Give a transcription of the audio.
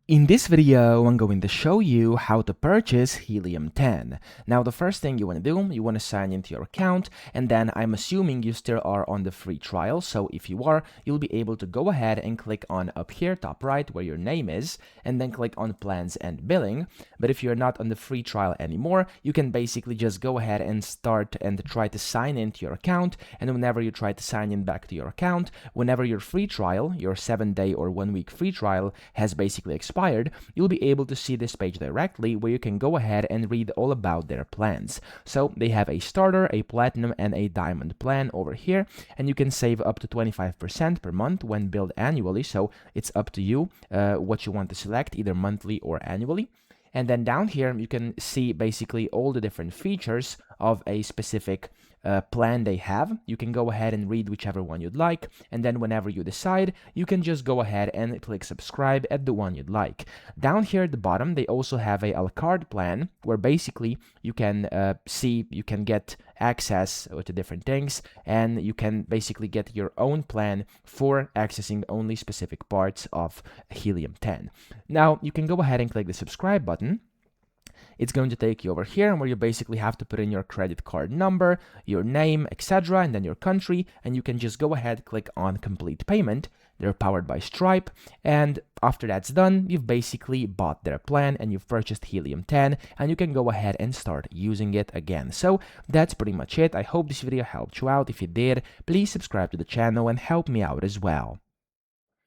In this video, I'm going to show you how to purchase Helium 10. Now, the first thing you want to do, you want to sign into your account, and then I'm assuming you still are on the free trial. So if you are, you'll be able to go ahead and click on up here, top right, where your name is, and then click on plans and billing. But if you're not on the free trial anymore, you can basically just go ahead and start and try to sign into your account. And whenever you try to sign in back to your account, whenever your free trial, your 7-day or 1-week free trial has basically expired, you'll be able to see this page directly where you can go ahead and read all about their plans. So they have a starter, a platinum, and a diamond plan over here, and you can save up to 25% per month when billed annually. So it's up to you what you want to select, either monthly or annually. And then down here, you can see basically all the different features of a specific plan they have. You can go ahead and read whichever one you'd like, and then whenever you decide, you can just go ahead and click subscribe at the one you'd like. Down here at the bottom, they also have a la carte plan where basically you can you can get access to different things, and you can basically get your own plan for accessing only specific parts of Helium 10. Now, you can go ahead and click the subscribe button. It's going to take you over here where you basically have to put in your credit card number, your name, etc., and then your country, and you can just go ahead, click on complete payment. They're powered by Stripe, and after that's done, you've basically bought their plan and you've purchased Helium 10, and you can go ahead and start using it again. So that's pretty much it. I hope this video helped you out. If it did, please subscribe to the channel and help me out as well.